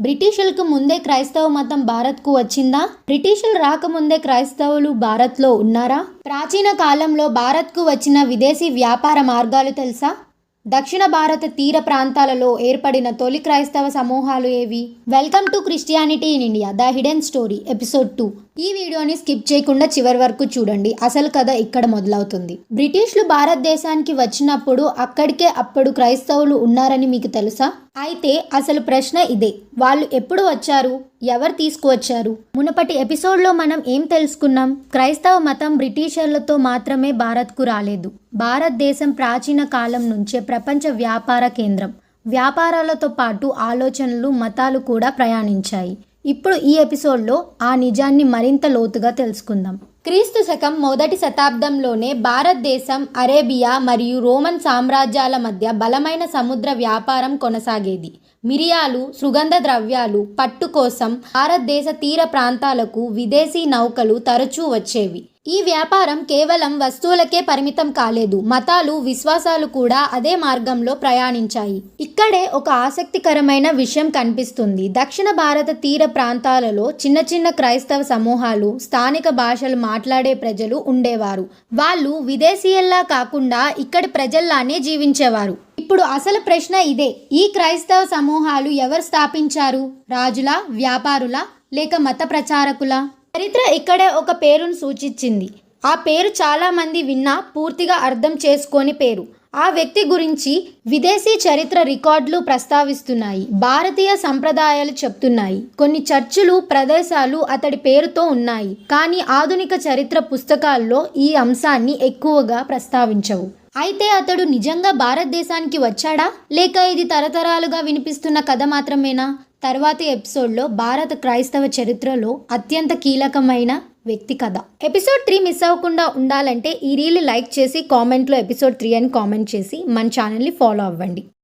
బ్రిటిషులకు ముందే క్రైస్తవ మతం భారత్కు వచ్చిందా? బ్రిటిషులు రాకముందే క్రైస్తవులు భారత్లో ఉన్నారా? ప్రాచీన కాలంలో భారత్కు వచ్చిన విదేశీ వ్యాపార మార్గాలు తెలుసా? దక్షిణ భారత తీర ప్రాంతాలలో ఏర్పడిన తొలి క్రైస్తవ సమూహాలు ఏవి? Welcome to Christianity in India the hidden story episode 2. ఈ వీడియోని స్కిప్ చేయకుండా చివరి వరకు చూడండి. అసలు కథ ఇక్కడ మొదలవుతుంది. బ్రిటిష్లు భారతదేశానికి వచ్చినప్పుడు అప్పుడు క్రైస్తవులు ఉన్నారని మీకు తెలుసా? అయితే అసలు ప్రశ్న ఇదే, వాళ్ళు ఎప్పుడు వచ్చారు? ఎవరు తీసుకువచ్చారు? మునుపటి ఎపిసోడ్లో మనం ఏం తెలుసుకున్నాం? క్రైస్తవ మతం బ్రిటిషర్లతో మాత్రమే భారత్కు రాలేదు. భారతదేశం ప్రాచీన కాలం నుంచే ప్రపంచ వ్యాపార కేంద్రం. వ్యాపారాలతో పాటు ఆలోచనలు, మతాలు కూడా ప్రయాణించాయి. ఇప్పుడు ఈ ఎపిసోడ్లో ఆ నిజాన్ని మరింత లోతుగా తెలుసుకుందాం. క్రీస్తు శకం మొదటి శతాబ్దంలోనే భారతదేశం, అరేబియా మరియు రోమన్ సామ్రాజ్యాల మధ్య బలమైన సముద్ర వ్యాపారం కొనసాగేది. మిరియాలు, సుగంధ ద్రవ్యాలు, పట్టు కోసం భారతదేశ తీర ప్రాంతాలకు విదేశీ నౌకలు తరచూ వచ్చేవి. ఈ వ్యాపారం కేవలం వస్తువులకే పరిమితం కాలేదు, మతాలు, విశ్వాసాలు కూడా అదే మార్గంలో ప్రయాణించాయి. ఇక్కడే ఒక ఆసక్తికరమైన విషయం కనిపిస్తుంది. దక్షిణ భారత తీర ప్రాంతాలలో చిన్న చిన్న క్రైస్తవ సమూహాలు, స్థానిక భాషలు మాట్లాడే ప్రజలు ఉండేవారు. వాళ్ళు విదేశీయుల్లా కాకుండా ఇక్కడి ప్రజల్లానే జీవించేవారు. ఇప్పుడు అసలు ప్రశ్న ఇదే, ఈ క్రైస్తవ సమూహాలు ఎవరు స్థాపించారు? రాజుల, వ్యాపారుల, లేక మత ప్రచారకుల? చరిత్ర ఇక్కడే ఒక పేరును సూచించింది. ఆ పేరు చాలా మంది విన్నా పూర్తిగా అర్థం చేసుకోని పేరు. ఆ వ్యక్తి గురించి విదేశీ చరిత్ర రికార్డులు ప్రస్తావిస్తున్నాయి, భారతీయ సంప్రదాయాలు చెప్తున్నాయి. కొన్ని చర్చిలు, ప్రదేశాలు అతడి పేరుతో ఉన్నాయి. కానీ ఆధునిక చరిత్ర పుస్తకాల్లో ఈ అంశాన్ని ఎక్కువగా ప్రస్తావించవు. అయితే అతడు నిజంగా భారతదేశానికి వచ్చాడా, లేక ఇది తరతరాలుగా వినిపిస్తున్న కథ మాత్రమేనా? తర్వాతి ఎపిసోడ్లో భారత క్రైస్తవ చరిత్రలో అత్యంత కీలకమైన వ్యక్తి కథ. ఎపిసోడ్ 3 మిస్ అవ్వకుండా ఉండాలంటే ఈ రీల్ లైక్ చేసి కామెంట్లో ఎపిసోడ్ 3 అని కామెంట్ చేసి మన ఛానల్ని ఫాలో అవ్వండి.